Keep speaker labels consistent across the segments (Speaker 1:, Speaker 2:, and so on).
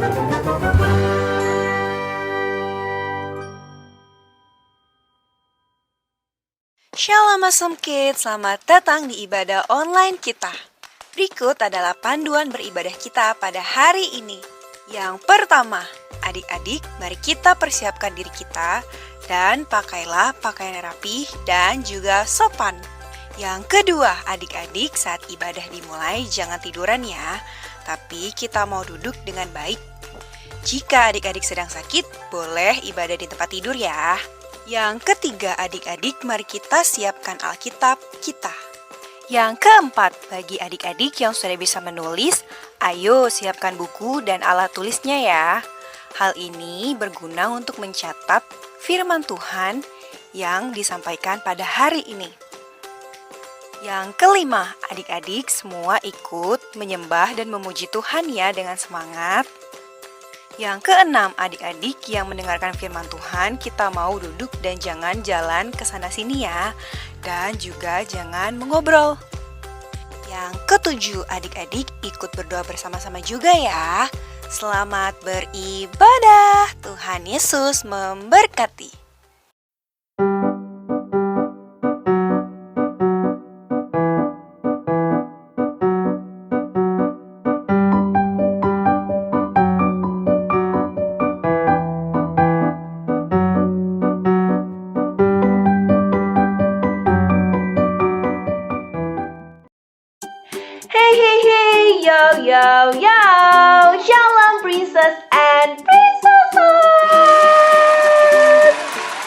Speaker 1: Shalom Awesome Kids, selamat datang di ibadah online kita. Berikut adalah panduan beribadah kita pada hari ini. Yang pertama, adik-adik, mari kita persiapkan diri kita dan pakailah pakaian yang rapi dan juga sopan. Yang kedua, adik-adik, saat ibadah dimulai jangan tiduran ya, tapi kita mau duduk dengan baik. Jika adik-adik sedang sakit, boleh ibadah di tempat tidur ya. Yang ketiga, adik-adik, mari kita siapkan Alkitab kita. Yang keempat, bagi adik-adik yang sudah bisa menulis, ayo siapkan buku dan alat tulisnya ya. Hal ini berguna untuk mencatat firman Tuhan yang disampaikan pada hari ini. Yang kelima, adik-adik semua ikut menyembah dan memuji Tuhan ya dengan semangat. Yang keenam, adik-adik yang mendengarkan firman Tuhan, kita mau duduk dan jangan jalan ke sana-sini ya. Dan juga jangan mengobrol. Yang ketujuh, adik-adik ikut berdoa bersama-sama juga ya. Selamat beribadah. Tuhan Yesus memberkati.
Speaker 2: Yo, yo, yo! Shalom princess and princesses!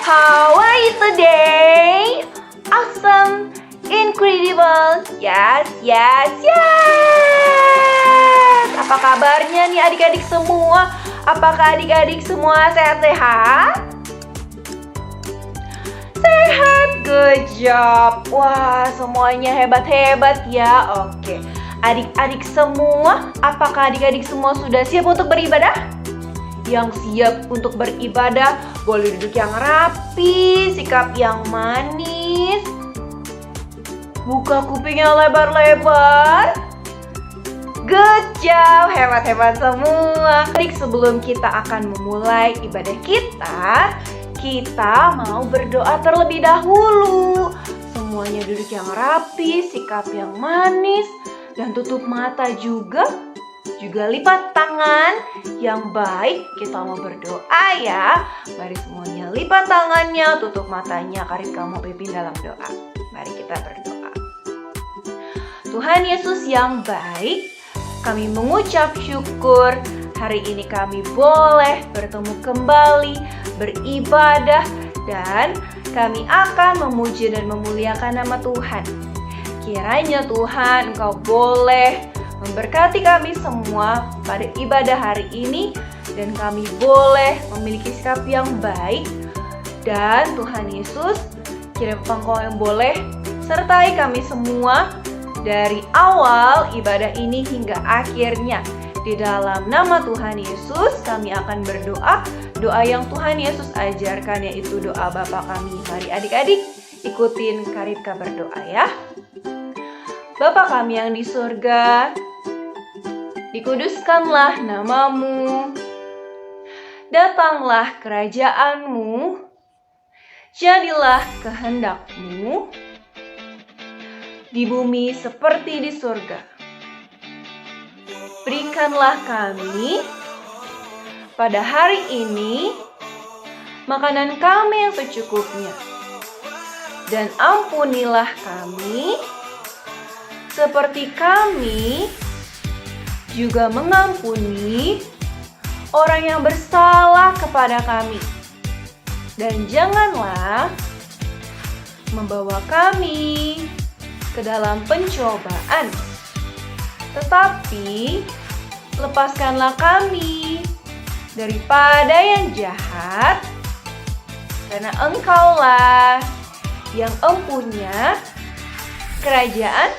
Speaker 2: How are you today? Awesome! Incredible! Yes, yes, yes! Apa kabarnya nih adik-adik semua? Apakah adik-adik semua sehat-sehat? Sehat, good job! Wah, semuanya hebat-hebat ya. Oke. Adik-adik semua, apakah adik-adik semua sudah siap untuk beribadah? Yang siap untuk beribadah, boleh duduk yang rapi, sikap yang manis. Buka kupingnya lebar-lebar. Good job, hebat-hebat semua. Adik, sebelum kita akan memulai ibadah kita mau berdoa terlebih dahulu. Semuanya duduk yang rapi, sikap yang manis. Dan tutup mata juga lipat tangan yang baik. Kita mau berdoa ya. Mari semuanya lipat tangannya, tutup matanya. Kariska mau pimpin dalam doa. Mari kita berdoa. Tuhan Yesus yang baik, kami mengucap syukur hari ini kami boleh bertemu kembali, beribadah, dan kami akan memuji dan memuliakan nama Tuhan. Kiranya Tuhan Engkau boleh memberkati kami semua pada ibadah hari ini, dan kami boleh memiliki sikap yang baik. Dan Tuhan Yesus, kiranya Engkau yang boleh sertai kami semua dari awal ibadah ini hingga akhirnya. Di dalam nama Tuhan Yesus kami akan berdoa, doa yang Tuhan Yesus ajarkan, yaitu doa Bapa kami. Mari adik-adik ikutin Kariska berdoa ya. Bapa kami yang di surga, dikuduskanlah namamu, datanglah kerajaanmu, jadilah kehendakmu, di bumi seperti di surga. Berikanlah kami pada hari ini makanan kami yang secukupnya, dan ampunilah kami seperti kami juga mengampuni orang yang bersalah kepada kami. Dan janganlah membawa kami ke dalam pencobaan, tetapi lepaskanlah kami daripada yang jahat, karena Engkaulah yang empunya kerajaan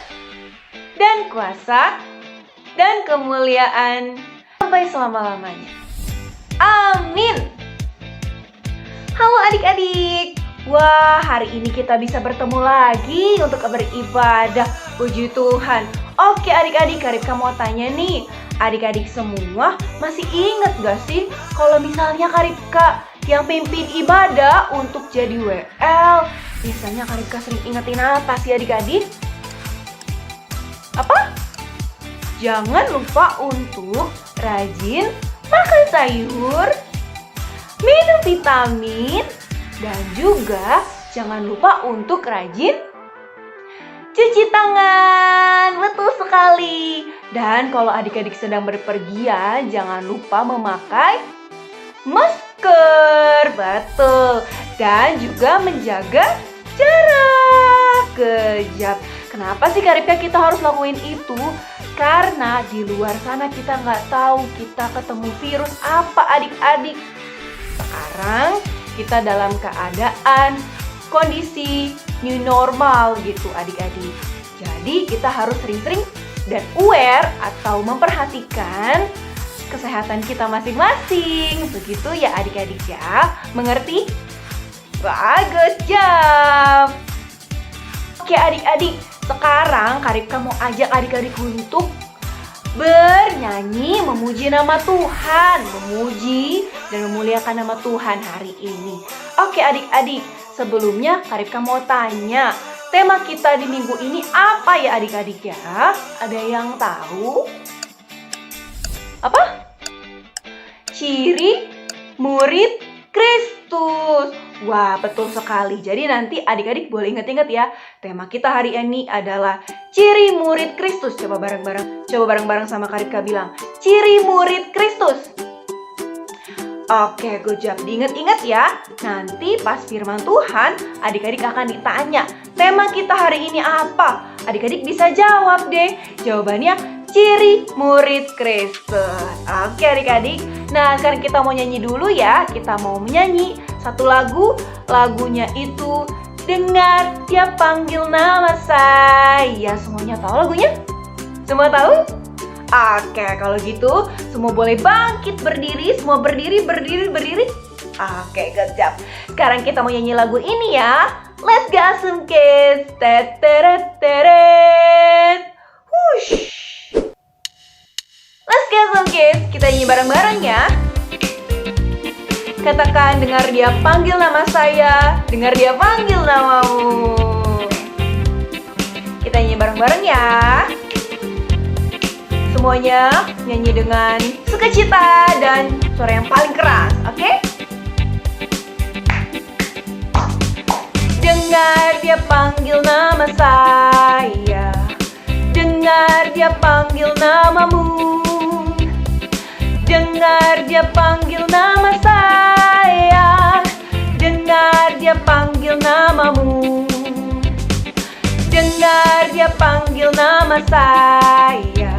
Speaker 2: dan kuasa dan kemuliaan sampai selama-lamanya. Amin. Halo adik-adik. Wah, hari ini kita bisa bertemu lagi untuk beribadah. Puji Tuhan. Oke adik-adik, Karipka mau tanya nih, adik-adik semua masih ingat gak sih kalau misalnya Karipka yang pimpin ibadah untuk jadi WL, biasanya Karipka sering ingetin apa sih adik-adik? Apa? Jangan lupa untuk rajin makan sayur, minum vitamin, dan juga jangan lupa untuk rajin cuci tangan. Betul sekali. Dan kalau adik-adik sedang berpergian, jangan lupa memakai masker. Betul. Dan juga menjaga jarak. Kejap. Kenapa sih Karipka kita harus lakuin itu? Karena di luar sana kita nggak tahu kita ketemu virus apa adik-adik. Sekarang kita dalam keadaan kondisi new normal gitu adik-adik. Jadi kita harus sering-sering dan aware atau memperhatikan kesehatan kita masing-masing. Begitu ya adik-adik ya. Mengerti? Bagus, jam. Oke adik-adik, sekarang Karipka mau ajak adik-adik untuk bernyanyi memuji nama Tuhan, memuji dan memuliakan nama Tuhan hari ini. Oke adik-adik, sebelumnya Karipka mau tanya, tema kita di minggu ini apa ya adik-adik ya? Ada yang tahu? Apa? Ciri murid Kristus. Wah, betul sekali. Jadi nanti adik-adik boleh ingat-ingat ya. Tema kita hari ini adalah ciri murid Kristus. Coba bareng-bareng. Coba bareng-bareng sama Karipka bilang, ciri murid Kristus. Oke, good job. Diingat-ingat ya. Nanti pas firman Tuhan, adik-adik akan ditanya, tema kita hari ini apa? Adik-adik bisa jawab deh. Jawabannya ciri murid Kristus. Oke adik-adik. Nah sekarang kita mau nyanyi dulu ya. Kita mau menyanyi satu lagu. Lagunya itu Dengar Dia Panggil Nama Saya. Semuanya tahu lagunya? Semua tahu? Oke, kalau gitu semua boleh bangkit berdiri. Semua berdiri. Oke, good job. Sekarang kita mau nyanyi lagu ini ya. Let's go some kids. Teteret. Hush. Let's get some kids. Kita nyanyi bareng-bareng ya. Katakan, dengar Dia panggil nama saya. Dengar Dia panggil namamu. Kita nyanyi bareng-bareng ya. Semuanya nyanyi dengan sukacita dan suara yang paling keras, oke? Dengar Dia panggil nama saya. Dengar Dia panggil namamu. Dengar Dia panggil nama saya. Dengar Dia panggil namamu. Dengar Dia panggil nama saya.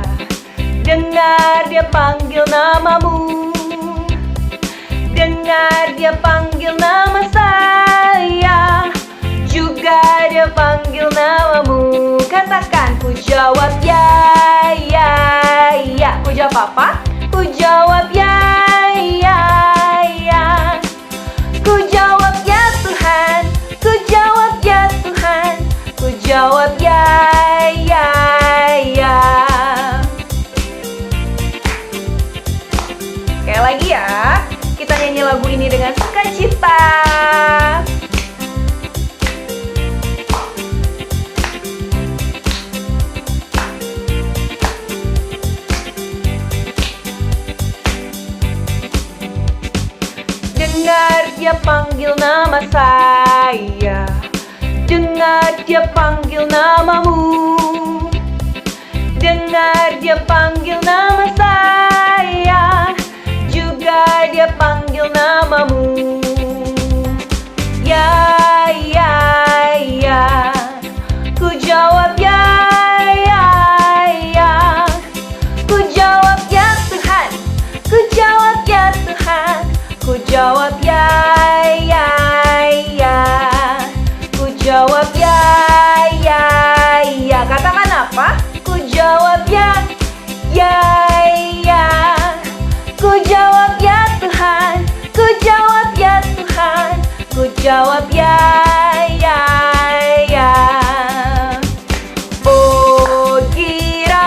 Speaker 2: Dengar Dia panggil namamu. Dengar Dia panggil nama saya. Juga Dia panggil namamu. Katakan, ku jawab ya, ya, ya. Ku jawab apa? Ku jawab ya, ya, ya. Ku jawab ya Tuhan. Ku jawab ya Tuhan. Ku jawab ya, ya, ya. Sekali lagi ya. Kita nyanyi lagu ini dengan sukacita. Dengar Dia panggil nama saya. Dengar Dia panggil namamu. Dengar Dia panggil nama saya. Juga Dia panggil namamu. Ya, ya, ya. Ku jawab ya, ya, ya. Ku jawab ya Tuhan. Ku jawab ya Tuhan. Ku jawab ya, ya, ya. Ku jawab ya, ya, ya. Katakan apa? Ku jawab ya, ya, ya. Ku jawab ya Tuhan. Ku jawab ya Tuhan. Ku jawab ya, ya, ya. Oh kira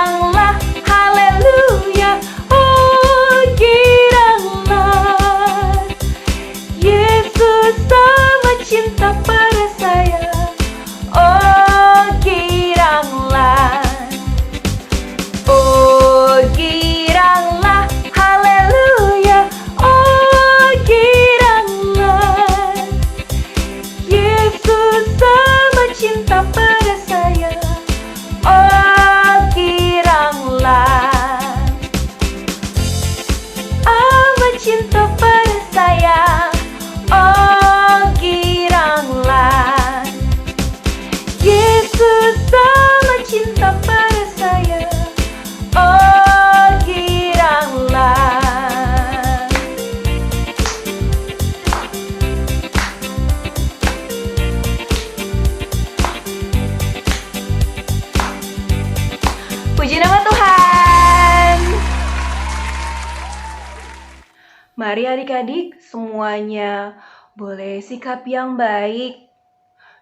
Speaker 2: Mari adik-adik semuanya boleh sikap yang baik,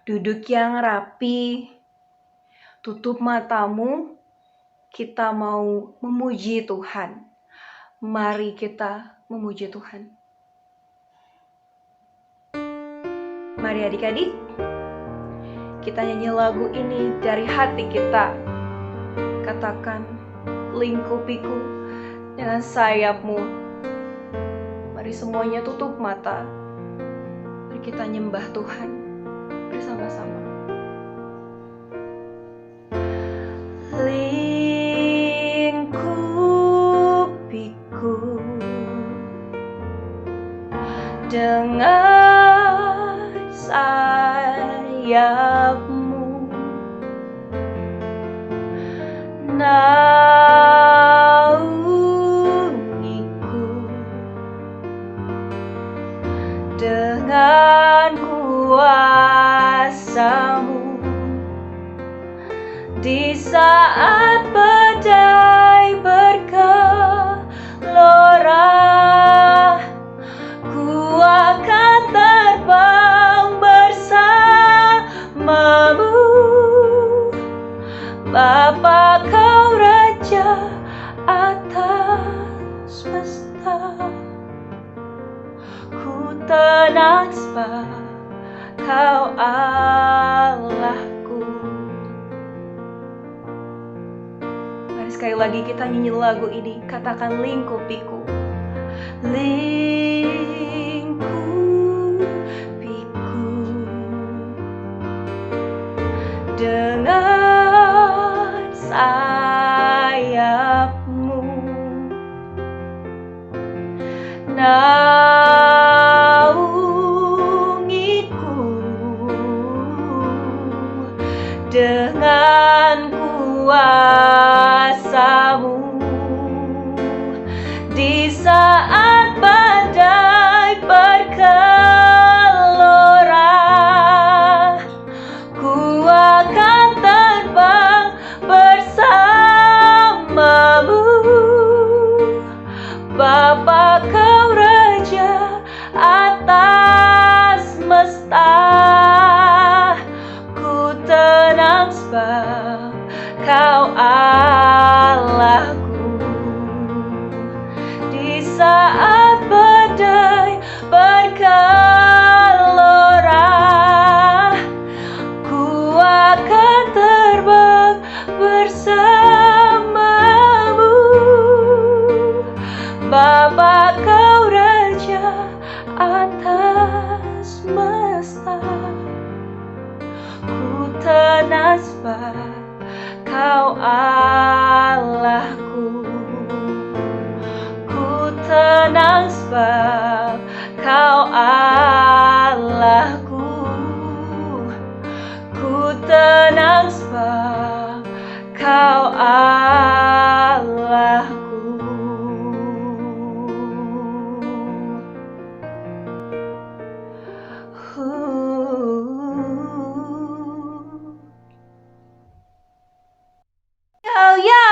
Speaker 2: duduk yang rapi, tutup matamu, kita mau memuji Tuhan. Mari kita memuji Tuhan. Mari adik-adik, kita nyanyi lagu ini dari hati kita. Katakan, lingkupiku dengan sayapmu. Mari semuanya tutup mata. Mari kita nyembah Tuhan bersama-sama. Lingkupiku dengan sayapmu, naungiku dengan kuasa-Mu di saat badai bergelora. Ku akan terbang bersamamu, Bapa Kau Raja atas semesta. Ku tenang sebab Kau Allahku. Mari sekali lagi kita nyanyi lagu ini. Katakan, lingkupiku. Lingkupiku dengan sayapmu, naungiku dengan kuasa-Mu di saat badai bergelora. Ku akan terbang bersamamu, Bapa Kau Raja atas semesta. Ku tenang sebab Kau Allahku. Di saat badai bergelora, ku akan terbang bersamamu, Bapa Kau Raja atas semesta. Ku tenang sebab Kau Allahku. Ku tenang sebab Kau Allahku. Ku tenang sebab Kau Allahku. Yo,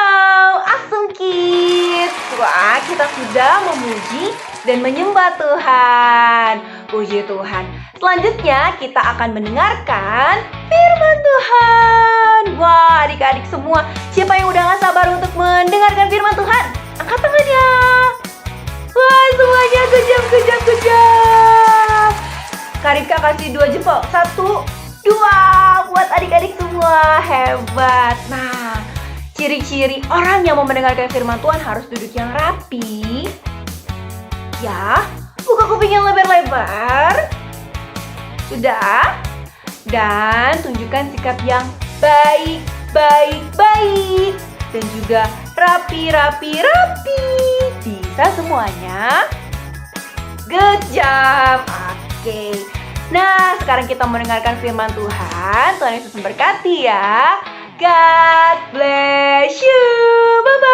Speaker 2: awesome kids. Wah, kita sudah memuji dan menyembah Tuhan. Puji Tuhan. Selanjutnya kita akan mendengarkan firman Tuhan. Wah, adik-adik semua, siapa yang udah gak sabar untuk mendengarkan firman Tuhan? Angkat tangannya. Wah, semuanya kejam. Karika kasih 2 jempol. 1, 2 buat adik-adik semua. Hebat. Nah, ciri-ciri orang yang mau mendengarkan firman Tuhan harus duduk yang rapi. Ya, buka kuping yang lebar-lebar. Sudah. Dan tunjukkan sikap yang baik. Dan juga rapi. Bisa semuanya? Good job. Oke. Nah, sekarang kita mendengarkan firman Tuhan. Tuhan Yesus memberkati ya. God bless you. Bye-bye.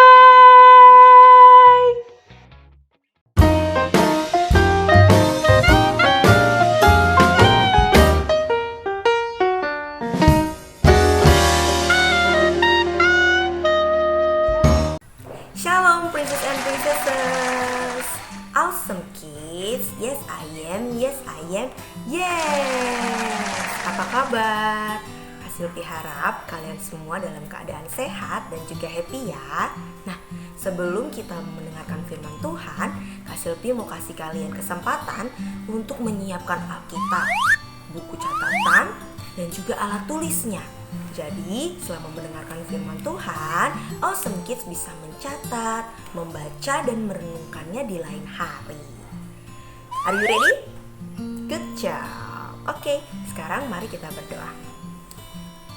Speaker 1: Shalom Princess and Princesses.
Speaker 3: Awesome kids, yes I am, yes I am, yes. Apa kabar? Kak Silvi harap kalian semua dalam keadaan sehat dan juga happy ya. Nah, sebelum kita mendengarkan firman Tuhan, Kak Silvi mau kasih kalian kesempatan untuk menyiapkan Alkitab, buku catatan, dan juga alat tulisnya. Jadi, selama mendengarkan firman Tuhan, Awesome Kids bisa mencatat, membaca, dan merenungkannya di lain hari. Are you ready? Good job. Oke, sekarang mari kita berdoa.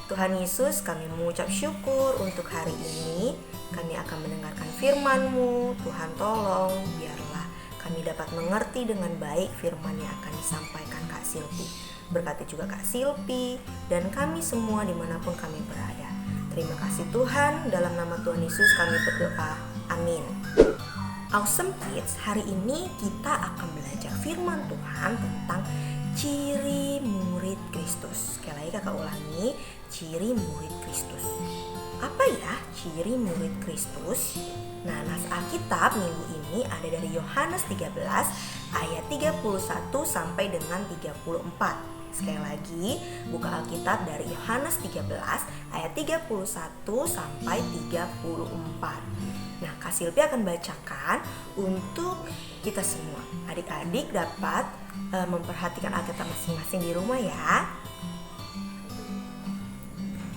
Speaker 3: Tuhan Yesus, kami mengucap syukur untuk hari ini. Kami akan mendengarkan firman-Mu. Tuhan tolong, biarlah kami dapat mengerti dengan baik firman yang akan disampaikan Kak Silvi. Berkati juga Kak Silvi dan kami semua dimanapun kami berada. Terima kasih Tuhan, dalam nama Tuhan Yesus kami berdoa. Amin. Awesome Kids, hari ini kita akan belajar firman Tuhan tentang ciri murid Kristus. Sekali lagi kakak ulangi, ciri murid Kristus. Apa ya ciri murid Kristus? Nah, nas Alkitab minggu ini ada dari Yohanes 13 ayat 31 sampai dengan 34. Sekali lagi, buka Alkitab dari Yohanes 13 ayat 31 sampai 34. Nah, Kak Silvi akan bacakan untuk kita semua. Adik-adik dapat memperhatikan Alkitab masing-masing di rumah ya.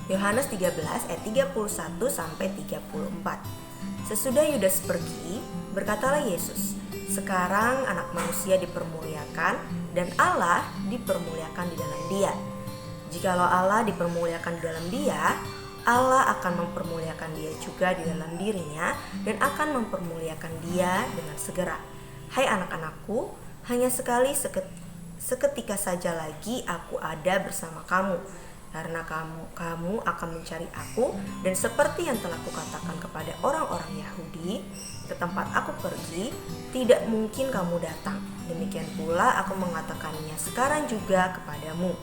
Speaker 3: Yohanes 13 ayat 31 sampai 34. Sesudah Yudas pergi, berkatalah Yesus, "Sekarang anak manusia dipermuliakan dan Allah dipermuliakan di dalam Dia. Jikalau Allah dipermuliakan di dalam Dia, Allah akan mempermuliakan Dia juga di dalam dirinya dan akan mempermuliakan Dia dengan segera. Hai anak-anakku, hanya sekali seketika saja lagi aku ada bersama kamu. Karena kamu akan mencari aku, dan seperti yang telah kukatakan kepada orang-orang Yahudi, ke tempat aku pergi, tidak mungkin kamu datang. Demikian pula aku mengatakannya sekarang juga kepadamu.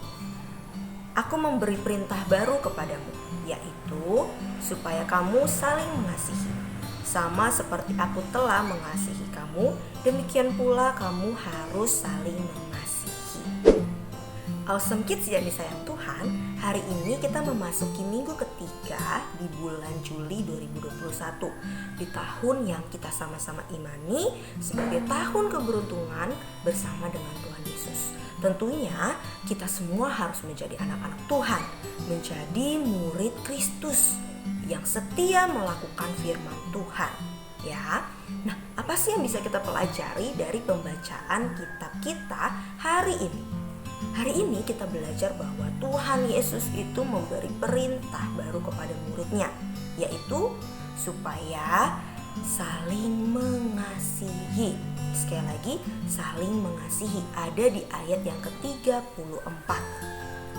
Speaker 3: Aku memberi perintah baru kepadamu, yaitu supaya kamu saling mengasihi. Sama seperti aku telah mengasihi kamu, demikian pula kamu harus saling mengasihi." Awesome Kids yang disayang Tuhan, hari ini kita memasuki minggu ketiga di bulan Juli 2021, di tahun yang kita sama-sama imani sebagai tahun keberuntungan bersama dengan Tuhan Yesus. Tentunya kita semua harus menjadi anak-anak Tuhan, menjadi murid Kristus yang setia melakukan firman Tuhan. Ya, nah apa sih yang bisa kita pelajari dari pembacaan kitab kita hari ini? Hari ini kita belajar bahwa Tuhan Yesus itu memberi perintah baru kepada muridnya, yaitu supaya saling mengasihi. Sekali lagi, saling mengasihi ada di ayat yang ke-34.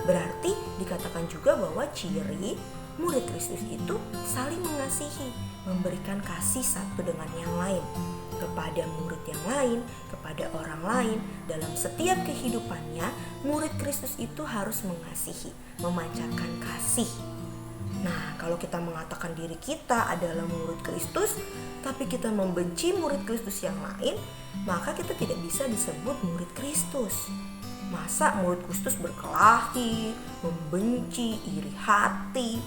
Speaker 3: Berarti dikatakan juga bahwa ciri murid Kristus itu saling mengasihi, memberikan kasih satu dengan yang lain kepada murid yang lain, kepada orang lain. Dalam setiap kehidupannya, murid Kristus itu harus mengasihi, memancarkan kasih. Nah, kalau kita mengatakan diri kita adalah murid Kristus, tapi kita membenci murid Kristus yang lain, maka kita tidak bisa disebut murid Kristus. Masa murid Kristus berkelahi, membenci, iri hati,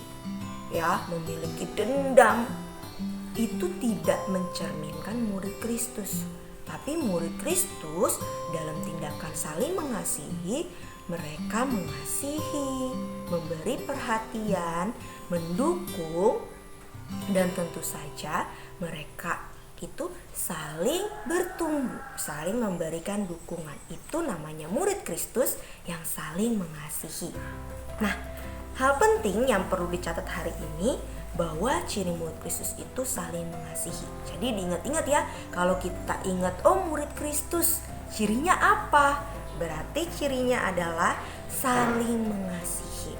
Speaker 3: ya, memiliki dendam? Itu tidak mencerminkan murid Kristus. Tapi murid Kristus dalam tindakan saling mengasihi, mereka mengasihi, memberi perhatian, mendukung, dan tentu saja mereka itu saling bertumbuh, saling memberikan dukungan. Itu namanya murid Kristus yang saling mengasihi. Nah, hal penting yang perlu dicatat hari ini bahwa ciri murid Kristus itu saling mengasihi. Jadi diingat-ingat ya, kalau kita ingat murid Kristus, cirinya apa? Berarti cirinya adalah saling mengasihi.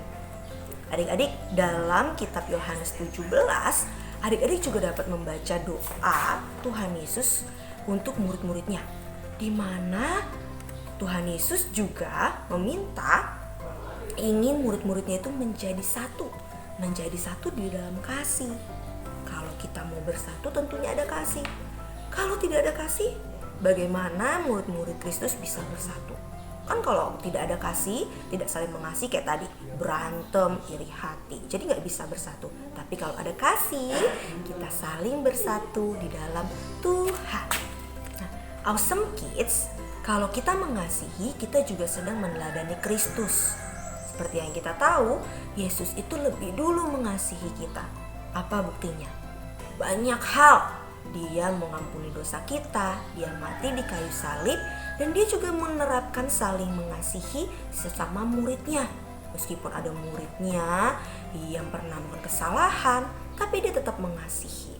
Speaker 3: Adik-adik, dalam kitab Yohanes 17, adik-adik juga dapat membaca doa Tuhan Yesus untuk murid-muridnya, di mana Tuhan Yesus juga meminta ingin murid-muridnya itu menjadi satu di dalam kasih. Kalau kita mau bersatu tentunya ada kasih. Kalau tidak ada kasih, bagaimana murid-murid Kristus bisa bersatu. Kan kalau tidak ada kasih, tidak saling mengasihi kayak tadi, berantem, iri hati, jadi nggak bisa bersatu. Tapi kalau ada kasih, kita saling bersatu di dalam Tuhan. Nah, awesome kids, kalau kita mengasihi, kita juga sedang meneladani Kristus. Seperti yang kita tahu, Yesus itu lebih dulu mengasihi kita. Apa buktinya? Banyak hal. Dia mengampuni dosa kita, dia mati di kayu salib, dan dia juga menerapkan saling mengasihi sesama muridnya. Meskipun ada muridnya yang pernah melakukan kesalahan, tapi dia tetap mengasihi.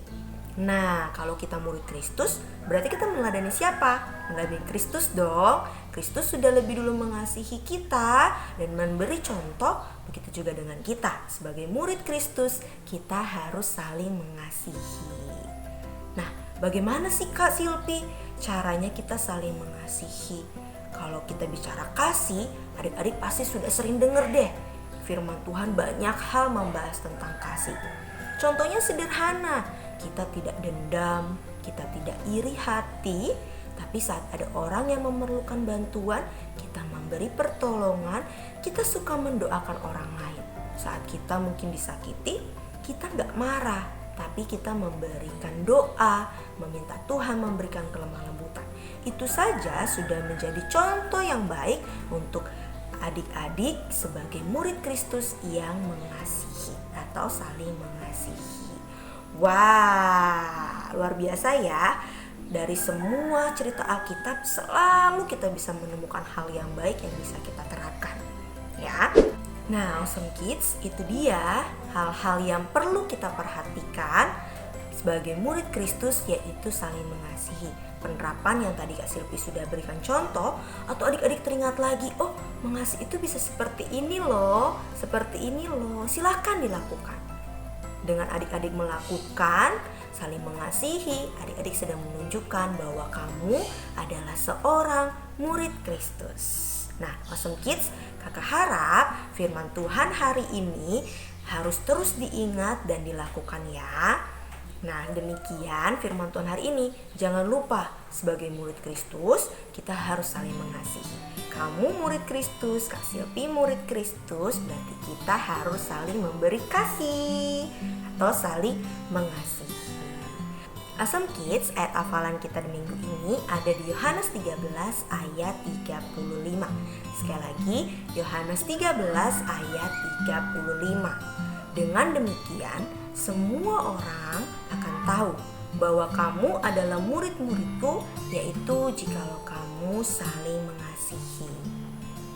Speaker 3: Nah, kalau kita murid Kristus, berarti kita meneladani siapa? Meneladani Kristus dong. Kristus sudah lebih dulu mengasihi kita dan memberi contoh. Begitu juga dengan kita. Sebagai murid Kristus, kita harus saling mengasihi. Nah, bagaimana sih Kak Silpi caranya kita saling mengasihi? Kalau kita bicara kasih, adik-adik pasti sudah sering dengar deh. Firman Tuhan banyak hal membahas tentang kasih. Contohnya sederhana, kita tidak dendam, kita tidak iri hati, tapi saat ada orang yang memerlukan bantuan, kita memberi pertolongan, kita suka mendoakan orang lain. Saat kita mungkin disakiti, kita gak marah, tapi kita memberikan doa, meminta Tuhan memberikan kelemah lembutan. Itu saja sudah menjadi contoh yang baik untuk adik-adik sebagai murid Kristus yang mengasihi atau saling mengasihi. Wah, luar biasa ya. Dari semua cerita Alkitab selalu kita bisa menemukan hal yang baik yang bisa kita terapkan. Ya. Nah, awesome kids, itu dia hal-hal yang perlu kita perhatikan sebagai murid Kristus, yaitu saling mengasihi. Penerapan yang tadi Kak Silpi sudah berikan contoh, atau adik-adik teringat lagi, oh mengasihi itu bisa seperti ini loh, silahkan dilakukan. Dengan adik-adik melakukan saling mengasihi, adik-adik sedang menunjukkan bahwa kamu adalah seorang murid Kristus. Nah, awesome kids, kakak harap firman Tuhan hari ini harus terus diingat dan dilakukan ya. Nah, demikian firman Tuhan hari ini. Jangan lupa, sebagai murid Kristus, kita harus saling mengasihi. Kamu murid Kristus, Kak Silpi murid Kristus, berarti kita harus saling memberi kasih atau saling mengasihi. Awesome Kids, ayat hafalan kita di minggu ini ada di Yohanes 13 ayat 35. Sekali lagi, Yohanes 13 ayat 35. Dengan demikian, semua orang akan tahu bahwa kamu adalah murid-muridku, yaitu jikalau kamu saling mengasihi.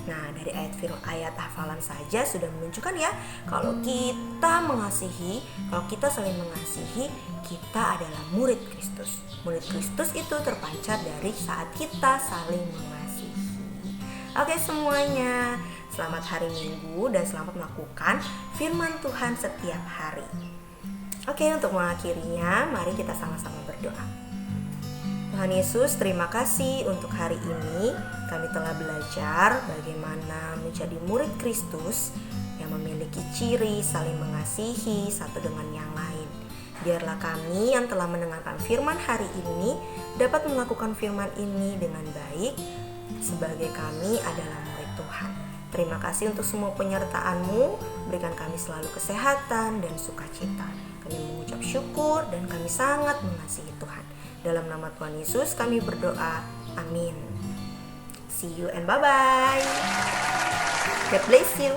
Speaker 3: Nah, dari ayat hafalan saja sudah menunjukkan ya, kalau kita mengasihi, kalau kita saling mengasihi, kita adalah murid Kristus. Murid Kristus itu terpancar dari saat kita saling mengasihi. Oke semuanya, selamat hari Minggu dan selamat melakukan firman Tuhan setiap hari. Oke, untuk mengakhirinya, mari kita sama-sama berdoa. Tuhan Yesus, terima kasih untuk hari ini kami telah belajar bagaimana menjadi murid Kristus yang memiliki ciri saling mengasihi satu dengan yang lain. Biarlah kami yang telah mendengarkan firman hari ini dapat melakukan firman ini dengan baik sebagai kami adalah murid Tuhan. Terima kasih untuk semua penyertaan-Mu, berikan kami selalu kesehatan dan sukacita. Kami mengucap syukur dan kami sangat mengasihi Tuhan. Dalam nama Tuhan Yesus kami berdoa. Amin. See you and bye-bye. God bless you.